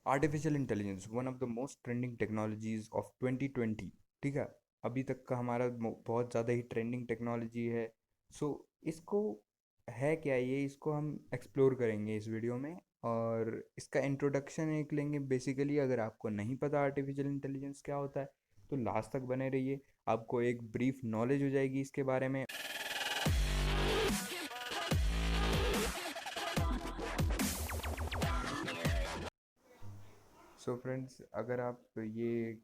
Artificial intelligence one of the most trending technologies of 2020। ठीक है, अभी तक का हमारा बहुत ज़्यादा ही ट्रेंडिंग टेक्नोलॉजी है। सो इसको है क्या, ये इसको हम एक्सप्लोर करेंगे इस वीडियो में। और इसका इंट्रोडक्शन एक लेंगे बेसिकली। अगर आपको नहीं पता आर्टिफिशियल इंटेलिजेंस क्या होता है तो लास्ट तक बने रहिए, आपको एक ब्रीफ नॉलेज हो जाएगी इसके बारे में। सो फ्रेंड्स, अगर आप ये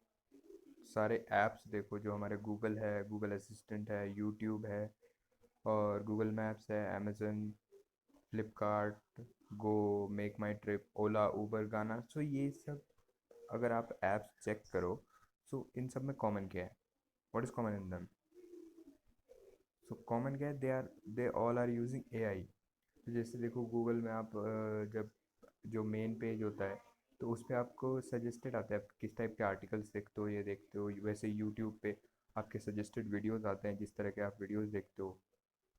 सारे ऐप्स देखो जो हमारे गूगल है, गूगल असिस्टेंट है, यूट्यूब है, और गूगल मैप्स है, अमेज़न, फ्लिपकार्ट, गो, मेक माई ट्रिप, ओला, उबर, गाना, सो ये सब अगर आप ऐप्स चेक करो, सो इन सब में कॉमन क्या है? व्हाट इज़ कॉमन इन दम? सो कॉमन क्या है? They all are using AI. तो जैसे देखो गूगल में आप जब जो मेन पेज होता है तो उस पर आपको सजेस्टेड आता है, आप किस टाइप के आर्टिकल्स देखते हो, ये देखते हो। वैसे यूट्यूब पे आपके सजेस्टेड वीडियोस आते हैं, जिस तरह के आप वीडियोस देखते हो।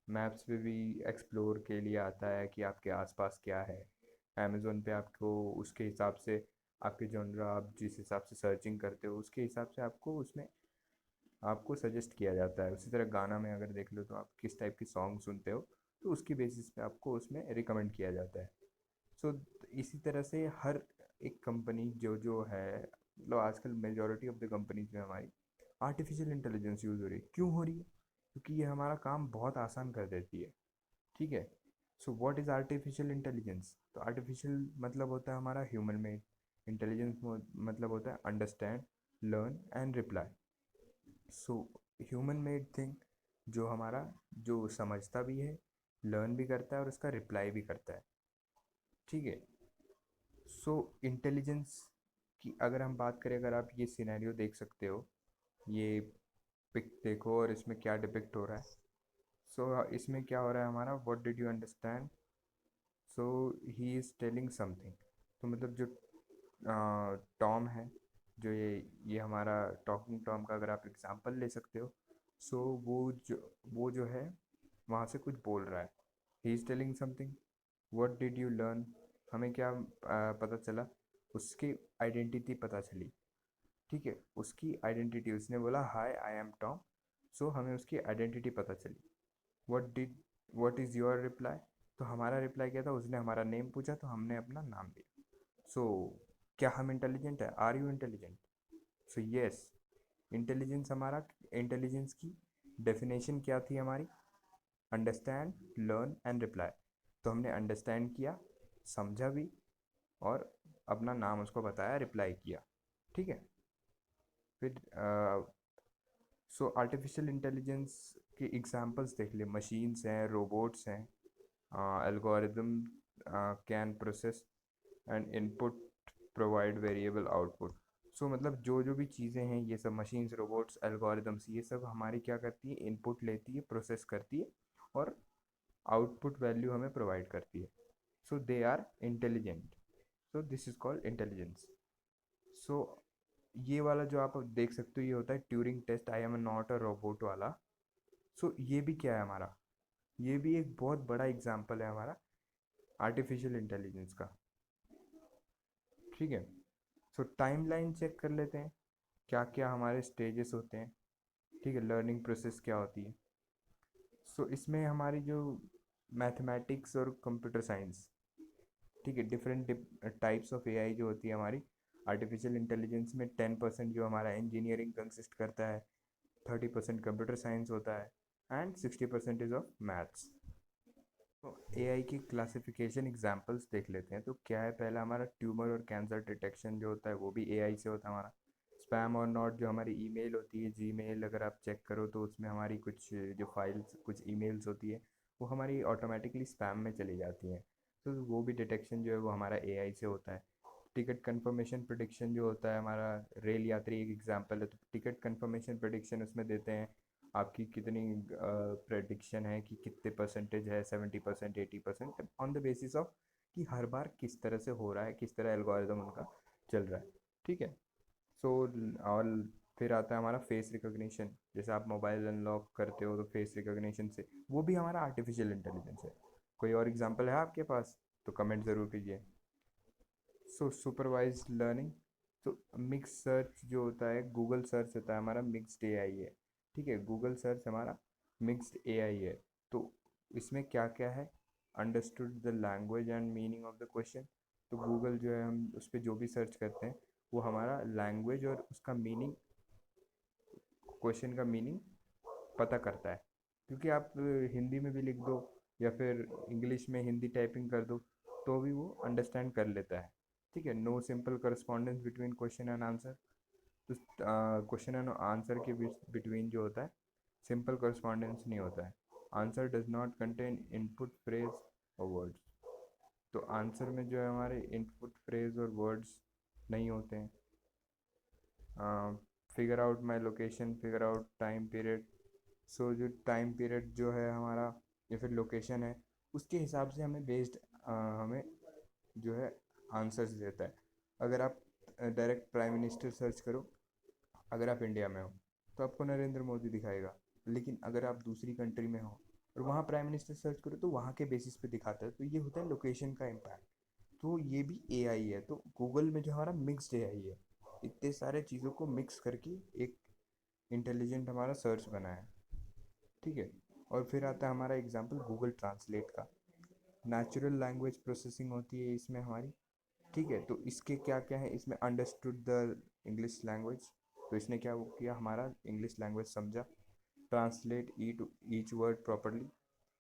मैप्स पे भी एक्सप्लोर के लिए आता है कि आपके आसपास क्या है। अमेज़ोन पे आपको उसके हिसाब से, आपके जॉनरा, आप जिस हिसाब से सर्चिंग करते हो उसके हिसाब से आपको उसमें आपको सजेस्ट किया जाता है। उसी तरह गाना में अगर देख लो तो आप किस टाइप की सॉन्ग सुनते हो तो उसकी बेसिस पे आपको उसमें रिकमेंड किया जाता है। सो इसी तरह से हर एक कंपनी जो जो है, मतलब आजकल मेजॉरिटी ऑफ द कंपनीज में हमारी आर्टिफिशियल इंटेलिजेंस यूज़ हो रही है। क्यों हो रही है? क्योंकि ये हमारा काम बहुत आसान कर देती है। ठीक है। So what is artificial intelligence? तो आर्टिफिशियल मतलब होता है हमारा ह्यूमन मेड। इंटेलिजेंस मतलब होता है understand, learn and reply. So human made thing, जो हमारा, जो समझता भी है, लर्न भी करता है और उसका रिप्लाई भी करता है। ठीक है। सो इंटेलिजेंस की अगर हम बात करें, अगर आप ये सिनेरियो देख सकते हो, ये पिक देखो और इसमें क्या डिपिक्ट हो रहा है। सो इसमें क्या हो रहा है हमारा, what did you understand? So he is telling something. तो मतलब जो टॉम है, जो ये हमारा टॉकिंग टॉम का अगर आप एग्जांपल ले सकते हो। सो वो जो है वहाँ से कुछ बोल रहा है। He is telling something. What did you learn? हमें क्या पता चला? उसकी आइडेंटिटी पता चली। ठीक है, उसकी आइडेंटिटी, उसने बोला हाय आई एम टॉम। सो हमें उसकी आइडेंटिटी पता चली। What is your reply? तो हमारा रिप्लाई क्या था? उसने हमारा नेम पूछा तो हमने अपना नाम दिया। सो क्या हम इंटेलिजेंट है? Are you intelligent? So yes. Intelligence हमारा, इंटेलिजेंस की डेफिनेशन क्या थी हमारी? Understand, learn and reply. तो हमने अंडरस्टैंड किया, समझा भी, और अपना नाम उसको बताया, रिप्लाई किया। ठीक है। फिर सो आर्टिफिशियल इंटेलिजेंस के एग्जांपल्स देख ले। मशीन्स हैं, रोबोट्स हैं, algorithm can process and input, provide variable output. So मतलब जो जो भी चीज़ें हैं, ये सब मशीन्स, रोबोट्स, एल्गोरिदम्स, ये सब हमारी क्या करती है? इनपुट लेती है, प्रोसेस करती है, और आउटपुट वैल्यू हमें प्रोवाइड करती है। So they are intelligent. So this is called intelligence. So ये वाला जो आप देख सकते हो, ये होता है Turing test, I am not a robot वाला। सो ये भी क्या है हमारा? ये भी एक बहुत बड़ा एग्जाम्पल है हमारा आर्टिफिशियल इंटेलिजेंस का। ठीक है। सो टाइमलाइन चेक कर लेते हैं, क्या क्या हमारे स्टेजेस होते हैं। ठीक है, लर्निंग प्रोसेस क्या होती है। सो इसमें हमारी जो मैथमेटिक्स और कंप्यूटर साइंस, ठीक है, डिफरेंट टाइप्स ऑफ एआई जो होती है हमारी आर्टिफिशियल इंटेलिजेंस में, 10% जो हमारा इंजीनियरिंग कंसिस्ट करता है, 30% कंप्यूटर साइंस होता है, एंड 60% ऑफ मैथ्स। तो एआई की क्लासिफिकेशन एग्जांपल्स देख लेते हैं। तो क्या है, पहला हमारा ट्यूमर और कैंसर डिटेक्शन जो होता है वो भी एआई से होता है हमारा। स्पैम और नॉट, जो हमारी ईमेल होती है, जीमेल अगर आप चेक करो तो उसमें हमारी कुछ जो फाइल्स, कुछ ईमेल्स होती है, वो हमारी ऑटोमेटिकली स्पैम में चली जाती हैं। तो वो भी डिटेक्शन जो है वो हमारा एआई से होता है। टिकट कंफर्मेशन प्रिडिक्शन जो होता है हमारा, रेल यात्री एक एग्जांपल है। तो टिकट कंफर्मेशन प्रिडिक्शन उसमें देते हैं आपकी कितनी प्रेडिक्शन है, कि कितने परसेंटेज है, 70%, 80%, ऑन द बेसिस ऑफ कि हर बार किस तरह से हो रहा है, किस तरह एल्गोरिदम उनका चल रहा है। ठीक है। सो और फिर आता है हमारा फेस रिकॉग्निशन। जैसे आप मोबाइल अनलॉक करते हो तो फेस रिकॉग्निशन से, वो भी हमारा आर्टिफिशियल इंटेलिजेंस है। कोई और एग्जांपल है आपके पास तो कमेंट ज़रूर कीजिए। सो सुपरवाइज्ड लर्निंग, तो मिक्स सर्च जो होता है, गूगल सर्च होता है हमारा मिक्स्ड एआई है। ठीक है, गूगल सर्च हमारा मिक्स्ड एआई है। तो इसमें क्या क्या है, understood the language and meaning of the question. तो गूगल जो है, हम उस पर जो भी सर्च करते हैं वो हमारा लैंग्वेज और उसका मीनिंग, क्वेश्चन का मीनिंग पता करता है। क्योंकि आप हिंदी में भी लिख दो या फिर इंग्लिश में हिंदी टाइपिंग कर दो तो भी वो अंडरस्टैंड कर लेता है। ठीक है, no simple correspondence between question and answer. तो क्वेश्चन एंड आंसर के बीच बिटवीन जो होता है सिंपल करस्पॉन्डेंस नहीं होता है। Answer does not contain input phrase और वर्ड्स। तो आंसर में जो है हमारे इनपुट फ्रेज और वर्ड्स नहीं होते हैं। Figure out my location, figure out time period. So जो टाइम पीरियड जो है हमारा या फिर लोकेशन है उसके हिसाब से हमें बेस्ड हमें जो है आंसर्स देता है। अगर आप डायरेक्ट प्राइम मिनिस्टर सर्च करो, अगर आप इंडिया में हो तो आपको नरेंद्र मोदी दिखाएगा। लेकिन अगर आप दूसरी कंट्री में हो और वहाँ प्राइम मिनिस्टर सर्च करो तो वहाँ के बेसिस पे दिखाता है। तो ये होता है लोकेशन का इम्पैक्ट। तो ये भी एआई है। तो गूगल में जो हमारा मिक्स्ड एआई है, इतने सारे चीज़ों को मिक्स करके एक इंटेलिजेंट हमारा सर्च बना है। ठीक है, और फिर आता है हमारा एग्जांपल गूगल ट्रांसलेट का। नेचुरल लैंग्वेज प्रोसेसिंग होती है इसमें हमारी। ठीक है, तो इसके क्या क्या है, इसमें अंडरस्टूड द इंग्लिश लैंग्वेज। तो इसने क्या वो किया, हमारा इंग्लिश लैंग्वेज समझा। ट्रांसलेट ईच वर्ड प्रॉपरली,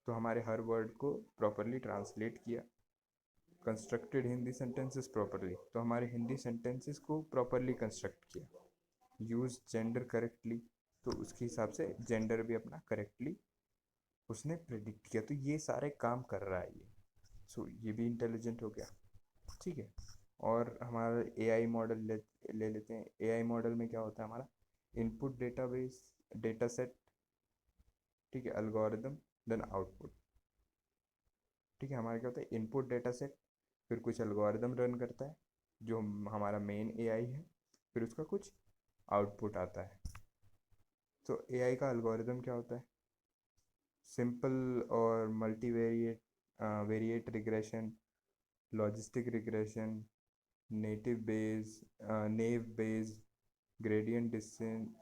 तो हमारे हर वर्ड को प्रॉपरली ट्रांसलेट किया। कंस्ट्रक्टेड हिंदी सेंटेंसेस प्रॉपरली, तो हमारे हिंदी सेंटेंसेस को प्रॉपरली कंस्ट्रक्ट किया। यूज जेंडर करेक्टली, तो उसके हिसाब से जेंडर भी अपना करेक्टली उसने प्रेडिक्ट किया। तो ये सारे काम कर रहा है ये। सो ये भी इंटेलिजेंट हो गया। ठीक है, और हमारा एआई मॉडल ले लेते हैं। एआई मॉडल में क्या होता है हमारा, इनपुट डेटाबेस, डेटा सेट, ठीक है, एल्गोरिदम, देन आउटपुट। ठीक है, हमारा क्या होता है, इनपुट डेटा सेट, फिर कुछ एल्गोरिदम रन करता है जो हमारा मेन एआई है, फिर उसका कुछ आउटपुट आता है। तो एआई का एल्गोरिदम क्या होता है, सिंपल और multivariate variate regression, logistic regression, native Bayes naive based, gradient descent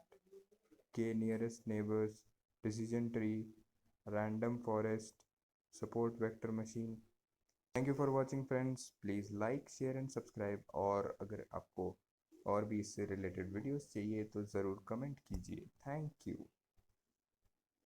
K nearest neighbours, decision tree, random forest, support vector machine. Thank you for watching friends, please like share and subscribe. और अगर आपको और भी इससे related videos चाहिए तो ज़रूर comment कीजिए। Thank you.